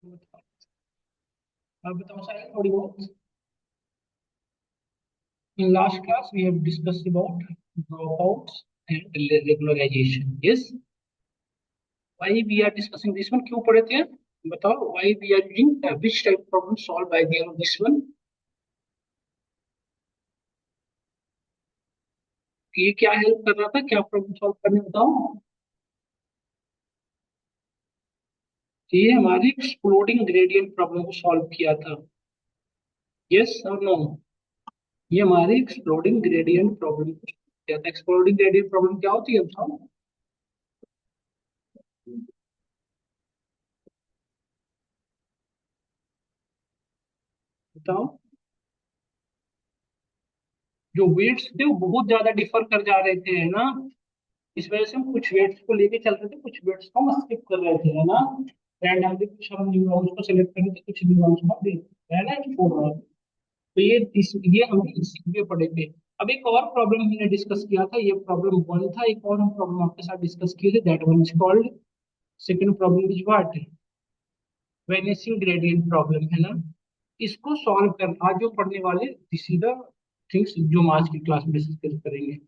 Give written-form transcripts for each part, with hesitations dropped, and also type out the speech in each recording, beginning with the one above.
अब बताओ साहिल थोड़ी बहुत। In last class, we have discussed about dropouts and regularization. Yes, why we are discussing this one? क्यों पढ़े थे? बताओ. Why we are using which type of problem solved by the this one? ये क्या हेल्प कर रहा था? क्या प्रॉब्लम सॉल्व करने बताओ? ये हमारी एक्सप्लोडिंग ग्रेडियंट प्रॉब्लम को सॉल्व किया था. यस और नो? ये हमारी एक्सप्लोडिंग ग्रेडियंट प्रॉब्लम को solve किया था. एक्सप्लोडिंग ग्रेडियंट प्रॉब्लम क्या होती है बताओ? बताओ. जो वेट्स थे वो बहुत ज्यादा डिफर कर जा रहे थे, है ना? इस वजह से हम कुछ वेट्स को लेके चल रहे थे, कुछ वेट्स को हम स्किप कर रहे थे, है ना? रैंडमली कुछ हम न्यूरॉन्स को सिलेक्ट कर रहे थे, कुछ न्यूरॉन्स को देख है ना, छोड़ रहे थे. तो ये हमने इसीलिए पढ़े थे. अब एक और प्रॉब्लम हमने डिस्कस किया था, ये प्रॉब्लम वन था. एक और हम प्रॉब्लम आपके साथ डिस्कस किए थे, that one is called, second problem is what? Vanishing gradient problem, है ना? इसको सॉल्व करना आज जो पढ़ने वाले, दिस इज द थिंग्स जो हम आज की क्लास में डिस्कस करेंगे.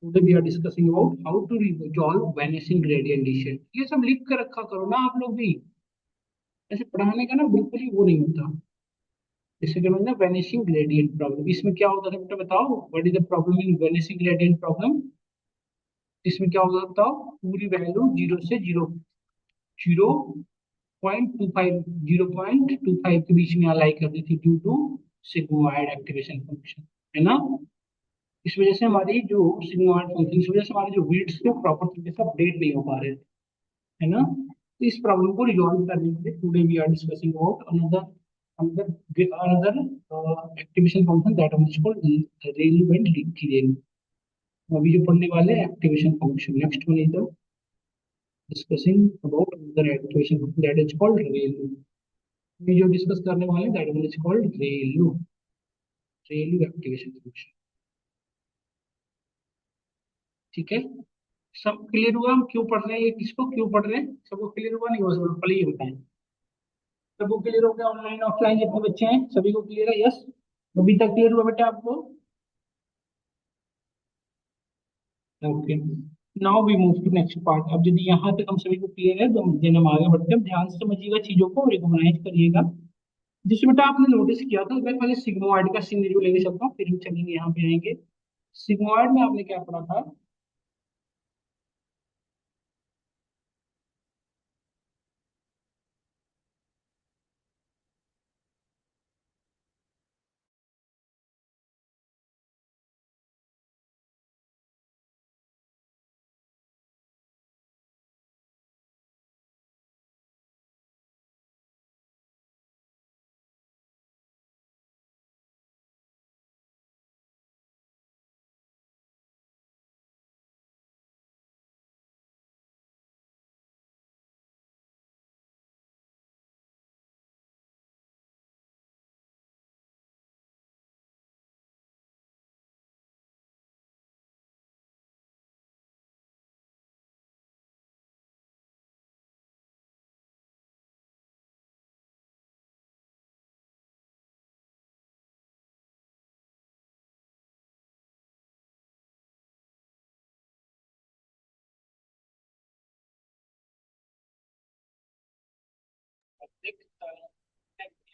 Today we are discussing about how to resolve vanishing gradient descent. ये सब लिख कर रखा करो ना आप लोग भी. ऐसे पढ़ाने का ना बिल्कुल ही वो नहीं होता. जैसे कि मतलब vanishing gradient प्रॉब्लम, इसमें क्या होता था बेटा बताओ? What is the problem in vanishing gradient problem? इसमें क्या होता था बताओ? पूरी वैल्यू जीरो से जीरो, 0.25, 0.25 के बीच में अलाई करती थी due to sigmoid activation function, है ना? इस वजह से हमारी जो सिग्मोइड फंक्शन, इस वजह से हमारे जो वेट्स थे प्रॉपर तरीके से अपडेट नहीं हो पा रहे थे, है ना? तो इस प्रॉब्लम को रिजॉल्व करने के लिए today we are discussing about another another another activation function that is called relevant लिथियन. अभी जो पढ़ने वाले activation function, next one is the discussing about another activation function that is called ReLU. ये जो डिस्कस करने वाले that one is called ReLU, ReLU activation function. ठीक है? सब क्लियर हुआ? हम क्यों पढ़ रहे हैं, ये किसको क्यों पढ़ रहे हैं? सबको क्लियर हुआ? नहीं हुआ? सब पहले ये बताएं. सबको क्लियर हो गया? ऑनलाइन ऑफलाइन जितने बच्चे हैं सभी को क्लियर है? यस. अभी तक क्लियर हुआ बेटा आपको? Okay. Now we move to next part. अब यदि यहाँ तक हम सभी को क्लियर है तो देन हम आगे बढ़ते हैं. ध्यान से समझिएगा चीजों को, रिकॉग्नाइज करिएगा. जिसमें बेटा आपने नोटिस किया था, मैं पहले सिग्मोइड का सिनेरियो लेके चलता हूँ, फिर हम चलेंगे यहाँ पे आएंगे. सिग्मोइड में आपने क्या पढ़ा था? देख,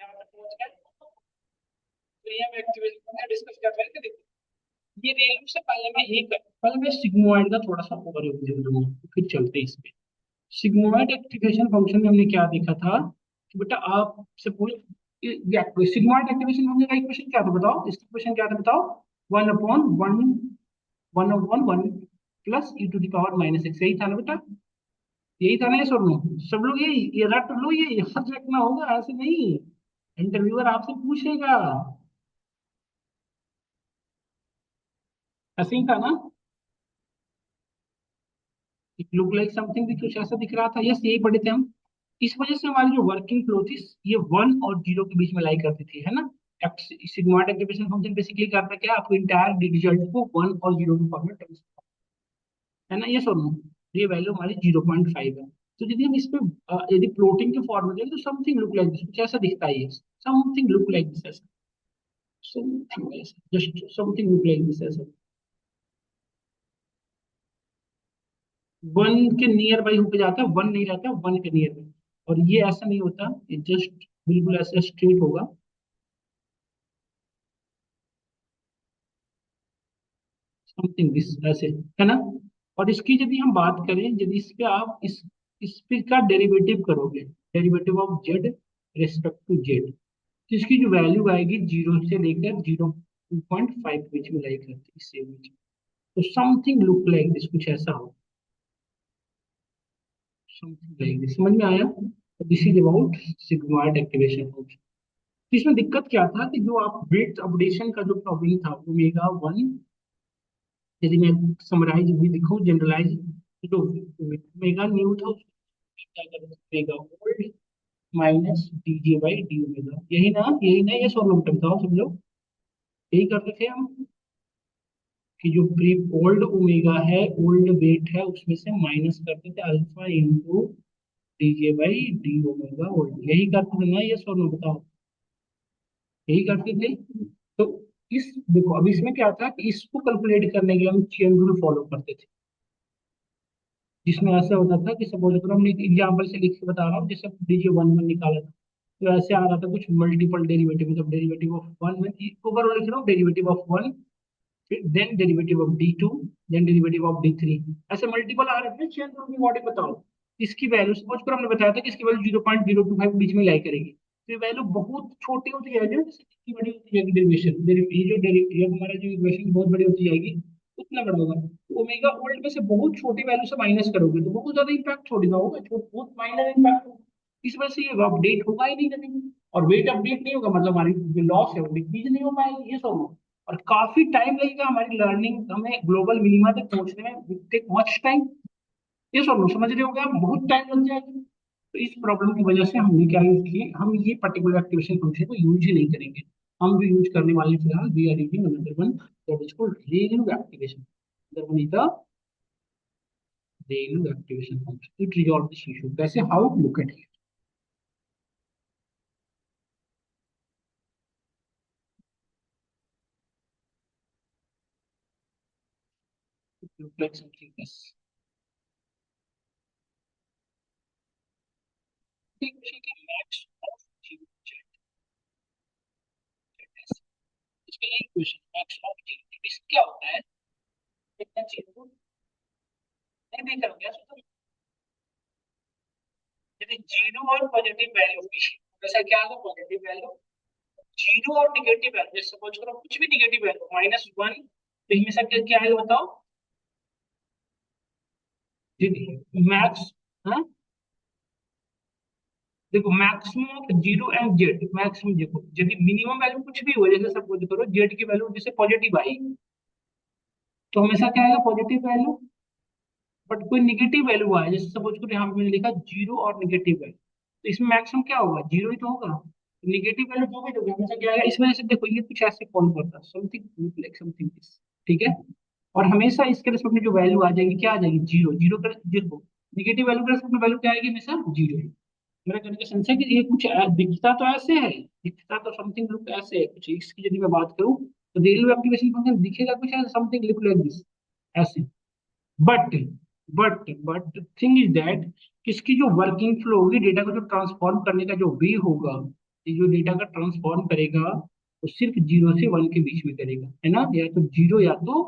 यहाँ तक पहुंच गए. तो ये हम एक्टिवेशन डिस्कस कर रहे थे. ये रेलवे से पहले मैं एक, पहले मैं सिग्मोइड का थोड़ा सा ओवरव्यू दूंगा, फिर चलते हैं इस पे. सिग्मोइड एक्टिवेशन फंक्शन में हमने क्या देखा था कि बेटा आप सपोज सिग्मोइड एक्टिवेशन फंक्शन का इक्वेशन क्या था बताओ? इसका इक्वेशन क्या था बताओ? One upon one, one upon one plus e to the power minus x, यही था ना बेटा? यही था ना? ये सब लोग, सब लोग ये रट लो, ये याद रखना होगा, ऐसे नहीं. इंटरव्यूअर आपसे पूछेगा. ऐसे ही था ना? इट लुक लाइक समथिंग भी कुछ ऐसा दिख रहा था. यस, यही पढ़े थे हम. इस वजह से हमारी जो वर्किंग फ्लो थी, ये वन और जीरो के बीच में लाई करती थी, है ना? सिग्मोइड एक्टिवेशन फंक्शन बेसिकली करता क्या, आपको इंटायर रिजल्ट को वन और जीरो के फॉर्म में ट्रांसफर, है ना? ये सुनो, ये वैल्यू हमारी 0.5 है. तो यदि हम इस पे यदि प्लॉटिंग के फॉर्म में देखें तो समथिंग लुक लाइक दिस, कुछ ऐसा दिखता है, समथिंग लुक लाइक दिस, ऐसा समथिंग ऐसा, just something look like this ऐसा, वन के नियर बाई होके जाता है, वन नहीं रहता, वन के नियर बाई। और ये ऐसा नहीं होता, ये जस्ट बिल्कुल ऐसा स्ट्रेट होगा, समथिंग दिस ऐसे, है ना। और इसकी यदि हम बात करें, यदि इस पे आप इस पे का डेरिवेटिव करोगे, derivative of z respect to z, तो इसकी जो वैल्यू आएगी जीरो से लेकर 0.5 के बीच में लाई करती है, इससे बीच में। तो समथिंग लुक लाइक दिस, कुछ ऐसा हो, समथिंग लाइक दिस, समझ में आया। This is about sigmoid activation function. इसमें दिक्कत क्या था कि जो आप वेट अपडेशन का जो प्रॉब्लम था, ओमेगा वन, यदि मैं समराइज भी दिखाऊं, जनरलाइज, तो ओमेगा न्यू था, उसको क्या करते थे, omega old minus D J by d omega, यही ना, ये सॉल्व बताओ सब लोग, यही करते थे हम, कि जो प्री ओल्ड ओमेगा है, ओल्ड वेट है, उसमें से माइनस करते थे alpha into D J by d omega old, यही करते थे ना, ये सॉल्व बताओ, यही करते थे। तो इस देखो, अब इसमें क्या था कि इसको कैलकुलेट करने के लिए हम चेन रूल फॉलो करते थे, जिसमें ऐसा होता था कि सपोज करो, हमने एग्जाम्पल से लिख के बता रहा हूँ, जैसे डीजे वन वन निकाला था, तो ऐसे आ रहा था कुछ मल्टीपल डेरिवेटिव, मतलब डेरिवेटिव ऑफ वन में ओवरऑल लिख रहा हूँ, डेरिवेटिव ऑफ वन, फिर then derivative of d two, then derivative of d three, ऐसे मल्टीपल आ रहे थे, चेन रूल की बॉडी बताओ, इसकी वैल्यू सपोज करो, हमने बताया था कि इसकी वैल्यू 0.025 बीच में लाई करेगी, तो ये वैल्यू बहुत छोटी होती जाएगी ना, जैसे कितनी बड़ी होती जाएगी डेरिवेशन, ये हमारा जो इक्वेशन बहुत बड़ी होती जाएगी, उतना बड़ा होगा। ओमेगा ओल्ड में से बहुत छोटी वैल्यू से माइनस करोगे तो बहुत ज्यादा इम्पैक्ट थोड़ी ना होगा, बहुत माइनर इम्पैक्ट होगा, इस वजह से ये अपडेट होगा ही नहीं कभी। और वेट अपडेट नहीं होगा मतलब हमारी जो लॉस है वो डिक्रीज नहीं हो पाएगी, ये सब। और काफी टाइम लगेगा हमारी लर्निंग, हमें ग्लोबल मिनिमा तक पहुंचने में, टेक मच टाइम, ये सब लोग समझ रहे होंगे आप, बहुत टाइम लग जाएगा। तो इस प्रॉब्लम की वजह से हमने क्या यूज किए, हम ये पर्टिकुलर एक्टिवेशन फंक्शन को यूज ही नहीं करेंगे। हम जो यूज करने वाले हैं फिलहाल, we are using another one, that is called ReLU activation, that one is the ReLU activation function, it resolve this issue. वैसे how look at it, look like something this, max of G, इसका यही question, max of जी, इस क्या होता है, कितना चीज को नहीं देख रहा हूँ क्या सोचा, यदि जीरो और पॉजिटिव वैल्यू, वैसा क्या है पॉजिटिव वैल्यू, जीरो और निगेटिव वैल्यू, जैसे सपोज करो कुछ भी निगेटिव वैल्यू -1, तो इनमें से क्या क्या है बताओ, मैक्स, हाँ, देखो maximum of zero and Z, maximum देखो यदि मिनिमम वैल्यू कुछ भी हो, जैसे सपोज करो जेड की वैल्यू जैसे पॉजिटिव आई, तो हमेशा क्या आएगा पॉजिटिव वैल्यू, बट कोई निगेटिव वैल्यू आए, जैसे सपोज करो यहाँ पे मैंने लिखा जीरो और निगेटिव वैल्यू, तो इसमें मैक्सिमम क्या होगा, जीरो ही तो होगा, निगेटिव वैल्यू जो भी होगी हमेशा क्या आएगा, इस वजह से देखो ये कुछ ऐसे फॉलो करता है, समथिंग लाइक समथिंग दिस, ठीक है। और हमेशा इसके रिस्पेक्ट में जो वैल्यू आ जाएगी, क्या आ जाएगी, जीरो, जीरो का जीरो, निगेटिव वैल्यू के रिस्पेक्ट में वैल्यू क्या आएगी, हमेशा जीरो। मेरा कहने का सेंस है कि ये कुछ दिखता तो ऐसे है, दिखता तो समथिंग लुक ऐसे है कुछ, इसकी यदि मैं बात करूं तो रेलवे एप्लीकेशन फंक्शन दिखेगा कुछ ऐसे, समथिंग लुक लाइक दिस ऐसे। But but thing is that, इसकी जो वर्किंग फ्लो होगी, डेटा को जो ट्रांसफॉर्म करने का जो वे होगा, ये जो डेटा का ट्रांसफॉर्म करेगा वो सिर्फ जीरो से वन के बीच में करेगा, है ना, या तो जीरो या तो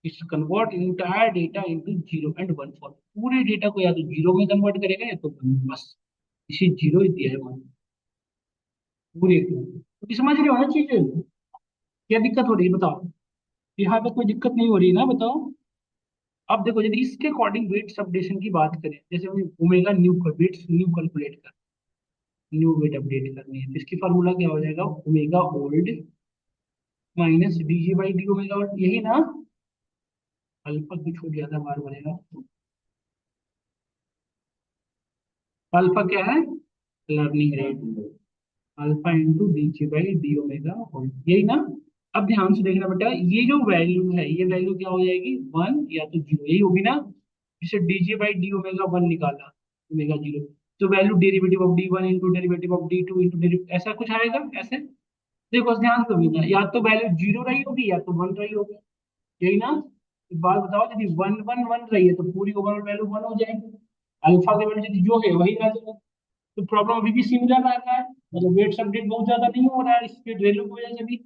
it's convert entire data into zero and one for, पूरे डेटा को या तो जीरो में कन्वर्ट करेगा या तो वन में, बस इसे जीरो ही दिया है वन, पूरे को। तो समझ रहे हो ना चीजें, क्या दिक्कत हो रही है बताओ, यहाँ पे कोई दिक्कत नहीं हो रही है ना, बताओ। अब देखो यदि इसके अकॉर्डिंग वेट सबडेशन की बात करें, जैसे हमें omega new weights new calculate कर, न्यू वेट अपडेट करनी है, तो इसकी फार्मूला क्या हो जाएगा, omega old minus dj by d omega old, यही ना, अल्फा भी छूट जाता है बार बनेगा, अल्फा क्या है, learning rate, alpha into DJ by d omega old, यही ना। अब ध्यान से देखना बेटा, ये जो वैल्यू है, ये वैल्यू क्या हो जाएगी, वन या तो जीरो, यही होगी ना, इसे DJ by d omega one निकाला, ओमेगा जीरो, तो value derivative of d one into derivative of d two into ऐसा कुछ आएगा ऐसे। देखो ध्यान से ना, या तो वैल्यू जीरो रही होगी या तो वन रही होगी, यही ना। एक बात बताओ, यदि वन वन वन रही है तो पूरी ओवरऑल वैल्यू वन हो जाएगी, अल्फा की वैल्यू यदि जो है वही आ जाएगा। तो प्रॉब्लम अभी भी सिमिलर आ रहा है, मतलब वेट्स अपडेट बहुत ज्यादा नहीं हो रहा है इसके वैल्यू की वजह से भी।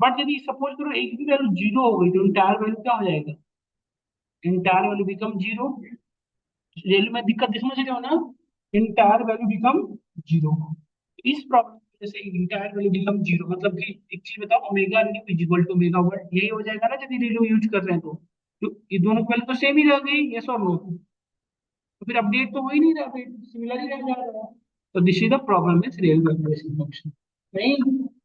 बट यदि सपोज करो एक भी वैल्यू जीरो हो गई तो इंटायर वैल्यू क्या हो जाएगा, entire value become zero. Value में दिक्कत समझ रहे हो ना, इंटायर वैल्यू बिकम जीरो। इस प्रॉब्लम की वजह से इंटायर वैल्यू बिकम जीरो, मतलब कि एक चीज बताओ, omega new is equal to omega one, यही हो जाएगा ना यदि वैल्यू यूज कर रहे हैं तो ये दोनों की वैल्यू तो सेम ही रह गई, यस और नो। तो फिर अपडेट तो हो ही नहीं रहा, फिर सिमिलर ही रह जा रहा है। तो this is the problem with real valuation function. नहीं,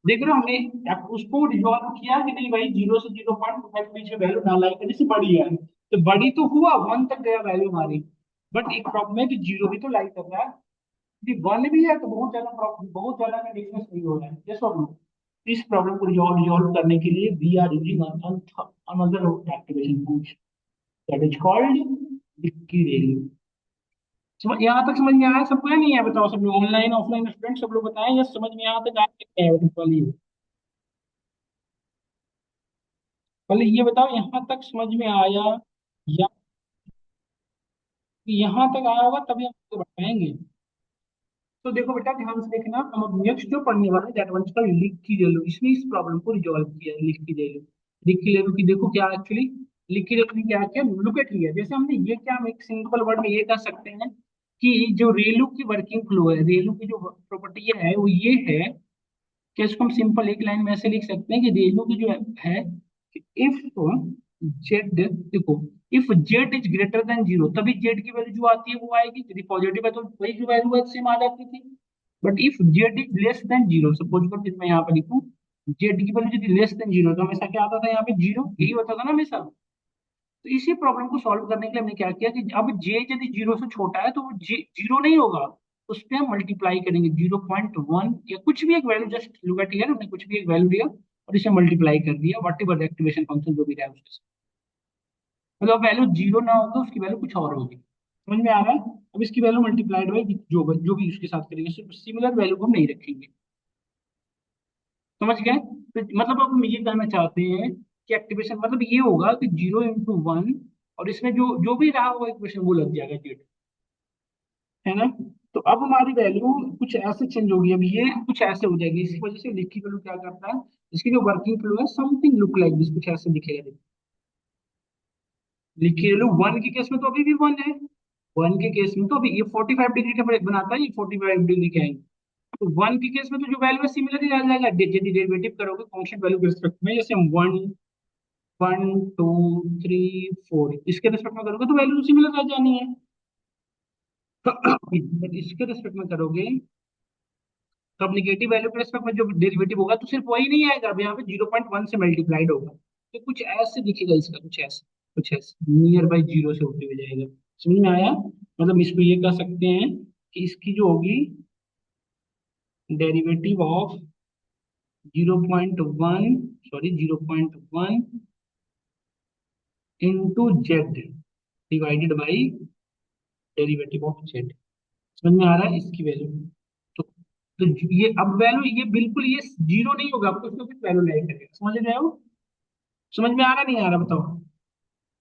देख रहे हो हमने अब उसको रिजॉल्व किया कि नहीं भाई, 0 से 0.25 के बीच में वैल्यू ना लाई करने से बड़ी है, तो बड़ी तो हुआ, वन तक गया वैल्यू हमारी। बट एक प्रॉब्लम है कि जीरो भी तो लाई कर रहा है, यदि वन भी है तो बहुत ज्यादा बहुत ज्यादा का डिफरेंस नहीं हो रहा है, यस और नो। इस प्रॉब्लम को रिजॉल्व करने के लिए we are using another activation function that is called leaky ReLU. समझ यहाँ तक समझ में आया सबको या नहीं है, बताओ सब लोग, ऑनलाइन ऑफलाइन स्टूडेंट सब लोग बताएं, या समझ में यहाँ तक आया है वाली। पहले ये बताओ यहाँ तक समझ में आया, या यहाँ तक आया होगा तभी हम आगे बढ़ पाएंगे। तो देखो बेटा ध्यान से देखना, हम अब नेक्स्ट जो पढ़ने वाले हैं दैट वन का लिख की वैल्यू, इसमें इस प्रॉब्लम को रिजॉल्व किया है। लिख की वैल्यू, लिख की वैल्यू की देखो क्या एक्चुअली, लिख की वैल्यू ने क्या किया, लुक एट लिया। जैसे हमने ये क्या, हम एक सिंपल वर्ड में ये कह सकते हैं कि जो रेलू की वर्किंग फ्लो है, रेलू की जो प्रॉपर्टी है वो ये है कि इसको हम सिंपल एक लाइन में ऐसे लिख सकते हैं कि रेलू की जो है, इफ जेड, देखो if z is greater than zero तभी जेड की वैल्यू जो आती है वो आएगी, यदि पॉजिटिव है तो वही जो वैल्यू है सेम आ जाती थी। But if z is less than zero, suppose करो मैं यहाँ पर लिखूं जेड की वैल्यू यदि लेस देन जीरो, तो हमेशा क्या आता था यहाँ पे, जीरो, यही होता था ना हमेशा। तो इसी प्रॉब्लम को सॉल्व करने के लिए हमने क्या किया कि अब जे यदि जीरो से छोटा है तो वो जीरो नहीं होगा, उस पर हम मल्टीप्लाई करेंगे 0.1 या कुछ भी एक value, just look at here, हमने कुछ भी एक वैल्यू लिया और इसे मल्टीप्लाई कर दिया व्हाट एवर एक्टिवेशन फंक्शन जो भी रहा है उसके साथ। मतलब वैल्यू जीरो ना होगा, उसकी वैल्यू कुछ और होगी, समझ में आ रहा है। अब इसकी वैल्यू मल्टीप्लाइड बाई जो भी उसके साथ करेंगे, सिर्फ सिमिलर वैल्यू को हम नहीं रखेंगे, समझ गए। तो मतलब अब हम ये कहना चाहते हैं कि एक्टिवेशन मतलब ये होगा कि 0 into 1, और इसमें जो जो भी रहा वो इक्वेशन वो लग जाएगा जेड, है ना। तो अब हमारी वैल्यू कुछ ऐसे चेंज होगी, अब ये कुछ ऐसे हो जाएगी, इसी वजह से लिखी वैल्यू क्या करता है, इसकी जो वर्किंग फ्लो है समथिंग लुक लाइक दिस, कुछ ऐसे दिखेगा। लिखी वैल्यू वन के केस में तो अभी भी वन है, वन के केस में तो अभी ये 45 डिग्री के बनाता है, ये 45 डिग्री के आएंगे। तो वन के केस में तो जो वैल्यू है सिमिलर ही आ जाएगा, यदि डेरिवेटिव करोगे कांस्टेंट वैल्यू के रिस्पेक्ट में, जैसे हम one, one, two, three, four इसके रिस्पेक्ट में करोगे तो वैल्यू सिमिलर आ जानी है। बट इसके रिस्पेक्ट में करोगे तो अब निगेटिव वैल्यू के रिस्पेक्ट में जो डेरिवेटिव होगा तो सिर्फ वही नहीं आएगा, अब यहाँ पे 0.1 से मल्टीप्लाइड होगा, तो कुछ ऐसे दिखेगा इसका, कुछ ऐसे नियर बाई जीरो से होते हुए जाएगा। समझ में आया, मतलब इसको ये कह सकते हैं कि इसकी जो होगी derivative of 0.1, sorry 0.1 into Z divided by derivative of Z. समझ में आ रहा है इसकी वैल्यू। तो ये अब वैल्यू ये बिल्कुल ये जीरो नहीं होगा, कुछ ना कुछ वैल्यू नहीं करेगा, समझ रहे हो। समझ में आ रहा नहीं आ रहा बताओ।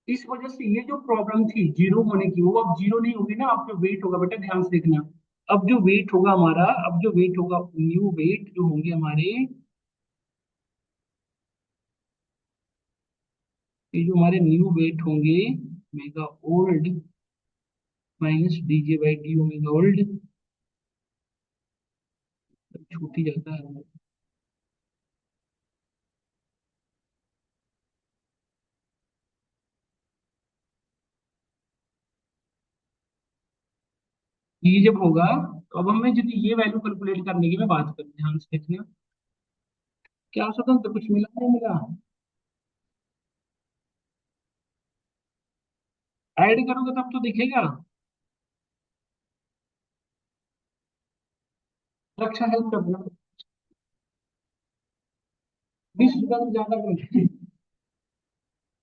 इस वजह से ये जो प्रॉब्लम थी जीरो होने की वो अब जीरो नहीं होगी ना, अब जो वेट होगा बेटा ध्यान से देखना, अब जो वेट होगा हमारा, अब जो वेट होगा न्यू वेट जो होंगे हमारे, ये जो हमारे न्यू वेट होंगे mega old minus dj by d omega old, छूट ही जाता है। ये जब होगा तो अब हमें यदि ये वैल्यू कैलकुलेट करने की मैं बात करूँ, ध्यान से देखना क्या स्वतंत्र कुछ मिला नहीं मिला, ऐड करोगे तब तो दिखेगा। रक्षा हेल्प कर देना, 20 रुपया तो ज्यादा कर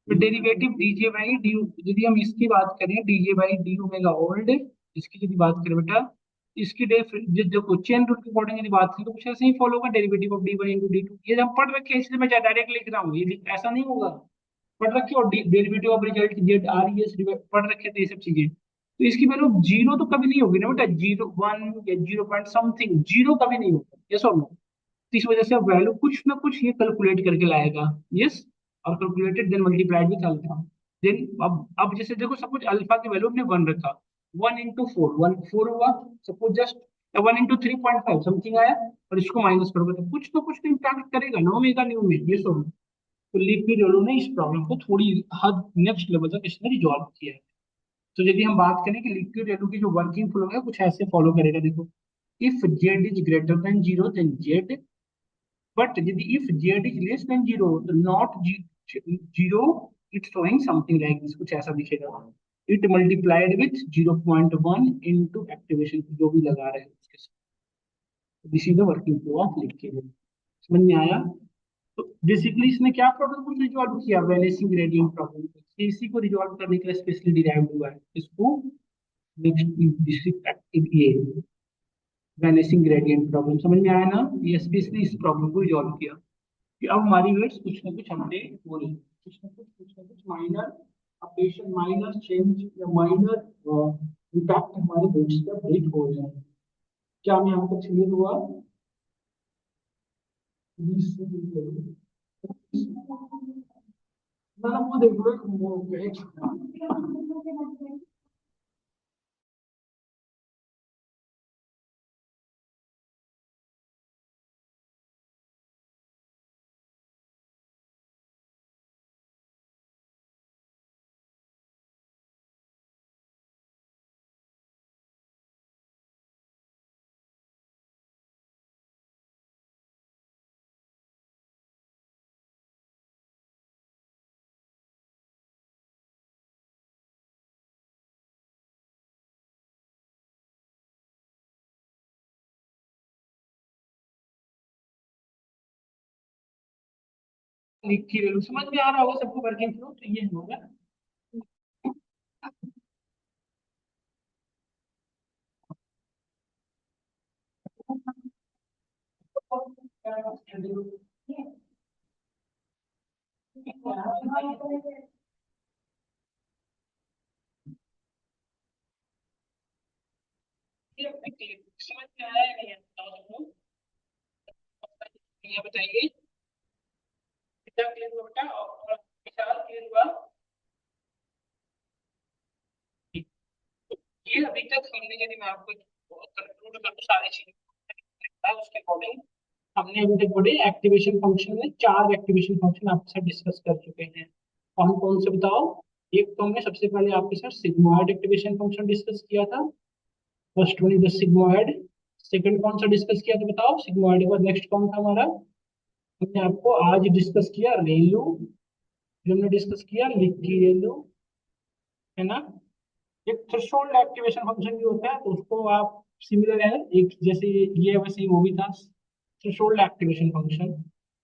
तो डेरिवेटिव डीजे बाई डी, यदि हम इसकी बात करें DJ by d omega old, इसकी यदि बात करें बेटा, इसकी देखो चेन रूल के अकॉर्डिंग यदि बात करें तो कुछ ऐसे ही फॉलो होगा, derivative of d one into d two, ये हम पढ़ रखे हैं इसलिए मैं डायरेक्ट लिख रहा हूँ, ये ऐसा नहीं होगा। पढ़ रखे और derivative of result Z R E S पढ़ रखे थे ये सब चीजें, तो इसकी वैल्यू जीरो तो कभी नहीं होगी ना बेटा, जीरो वन या जीरो पॉइंट समथिंग, जीरो कभी नहीं होगा, यस और नो। तो इस वजह से वैल्यू कुछ ना कुछ ये कैलकुलेट करके लाएगा, यस, और calculated then multiplied with alpha. Then अब जैसे देखो सपोज अल्फा की वैल्यू हमने वन रखा, one into four, one four हुआ, suppose just one into 3.5 something आया, और इसको माइनस करोगे तो कुछ तो कुछ तो इम्पैक्ट करेगा ना ओमेगा न्यू में, ये सो। तो लीपी रेलो ने इस प्रॉब्लम को थोड़ी हद नेक्स्ट लेवल तक इसने रिजॉल्व किया है। तो यदि हम बात करें कि लिक्विड रेलो की जो वर्किंग फ्लो है कुछ ऐसे फॉलो करेगा, देखो, if z is greater than zero then z, but if z is less than 0 तो not 0, it's showing something like this, कुछ ऐसा दिखेगा, it multiplied with 0.1 into activation जो भी लगा रहे हैं उसके साथ, this is the working flow of liquid. समझ में आया? तो बेसिकली इसने क्या प्रॉब्लम को रिजॉल्व किया, वैनिशिंग ग्रेडियंट प्रॉब्लम, इसी को रिजॉल्व करने के लिए स्पेशली डिराइव हुआ है इसको, नेक्स्ट ये वैनिशिंग ग्रेडियंट प्रॉब्लम, समझ में आया ना? ये स्पेशली इस प्रॉब्लम को रिजॉल्व किया कि अब हमारी वेट्स कुछ ना कुछ हमने हो रही, कुछ ना कुछ माइनर अपडेशन, माइनर चेंज या माइनर इम्पैक्ट हमारे वेट्स पर ब्रेक हो रहे हैं। क्या हमें यहाँ तक क्लियर हुआ? ना वो देख लो वो लिख के ले लो, समझ में आ रहा होगा सबको वर्किंग फ्लो, तो ये होगा। समझ में आया या नहीं? बताओ सबको, ये बताइए कितना क्लियर हुआ बेटा, और विशाल क्लियर हुआ? ये अभी तक हमने, यदि मैं आपको कंक्लूड करूँ सारी चीजें उसके अकॉर्डिंग, हमने अभी तक बड़े एक्टिवेशन फंक्शन में चार एक्टिवेशन फंक्शन आपके साथ डिस्कस कर चुके हैं। कौन कौन से बताओ? एक तो हमने सबसे पहले आपके साथ सिग्मोइड एक्टिवेशन फंक्शन डिस्कस किया था, first one is the sigmoid. Second कौन सा डिस्कस किया था बताओ? सिग्मोइड के बाद नेक्स्ट कौन था हमारा? हमने आपको आज डिस्कस किया रेलू, जो हमने डिस्कस किया लिक्की रेलू, है ना? एक थ्रेशोल्ड एक्टिवेशन फंक्शन भी होता है, तो उसको आप सिमिलर है एक जैसे ये वैसे ही वो भी था, थ्रेशोल्ड एक्टिवेशन फंक्शन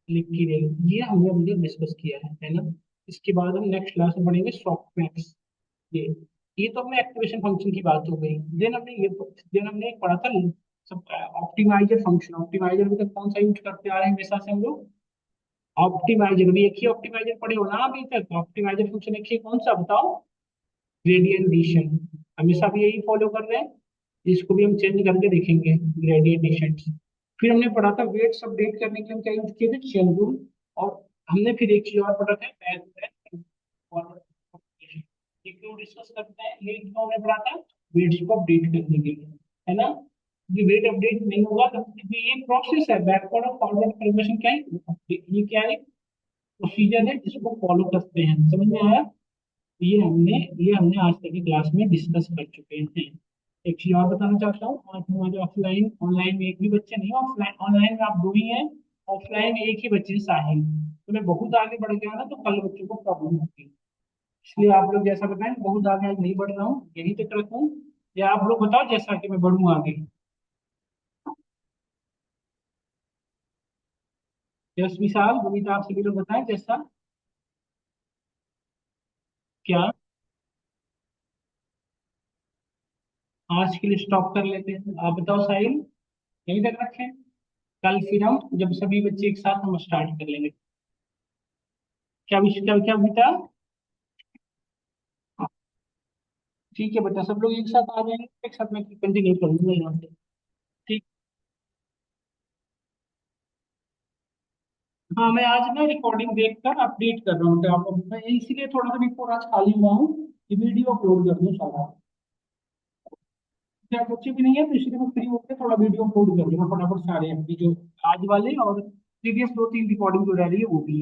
लिख के दे, ये हमने अभी डिस्कस किया है ना? इसके बाद हम नेक्स्ट क्लास में पढ़ेंगे सॉफ्टमैक्स। ये ये तो हमने एक्टिवेशन फंक्शन की बात हो गई। देन हमने एक पढ़ा था सब ऑप्टिमाइजर फंक्शन, ऑप्टिमाइजर भी तक कौन सा यूज करते आ रहे हैं हमेशा से हम लोग? ऑप्टिमाइजर, भी एक ही ऑप्टिमाइजर पढ़े हो ना अभी तक? ऑप्टिमाइजर फंक्शन एक ही, कौन सा बताओ? ग्रेडियंट डिशन, हमेशा भी यही फॉलो कर रहे हैं, इसको भी हम चेंज करके देखेंगे ग्रेडियंट डिशन। फिर हमने पढ़ा था वेट्स अपडेट करने के लिए हम क्या यूज किए थे? Chain rule. और हमने फिर एक चीज और पढ़ा था ये क्यों डिस्कस करते हैं, ये क्यों हमने पढ़ा था? वेट्स को अपडेट करने के लिए, है ना? ये वेट अपडेट नहीं होगा तो ये प्रोसेस है, बैकवर्ड और फॉरवर्ड कैलकुलेशन क्या है, ये क्या है? प्रोसीजर है जिसको फॉलो करते हैं, समझ में आया? ये हमने आज तक की क्लास में डिस्कस कर चुके हैं। एक चीज और बताना चाहता हूँ, आज हमारे ऑफलाइन ऑनलाइन में एक भी बच्चे नहीं, ऑफलाइन ऑनलाइन में आप दो ही हैं, ऑफलाइन में एक ही बच्चे हैं, साहिल। तो मैं बहुत आगे बढ़ गया ना तो कल बच्चों को प्रॉब्लम होगी, इसलिए आप लोग जैसा बताएं, बहुत आगे आज नहीं बढ़ रहा हूँ, यही तक रखूँ, या आप लोग बताओ जैसा कि मैं बढ़ूँ आगे? यश विशाल बबीता, आप सभी लोग बताएं जैसा। क्या? आज के लिए स्टॉप कर लेते हैं, आप बताओ साहिल, यहीं तक रखें? कल फिर हम जब सभी बच्चे एक साथ हम स्टार्ट कर लेंगे। क्या विषय, क्या क्या बेटा? ठीक है बेटा, सब लोग एक साथ आ जाएंगे, एक साथ मैं कंटिन्यू करूंगा यहाँ से। ठीक। हाँ, मैं आज ना रिकॉर्डिंग देखकर अपडेट कर रहा हूँ, तो आपको मैं इसीलिए थोड़ा सा बिफोर आज खाली हुआ हूँ कि वीडियो अपलोड कर दूँ सारा। क्या बच्चे भी नहीं है तो इसलिए मैं फ्री होकर थोड़ा वीडियो अपलोड कर दूंगा फटाफट सारे अपनी जो आज वाले और प्रीवियस 2-3 रिकॉर्डिंग जो रह रही है वो भी।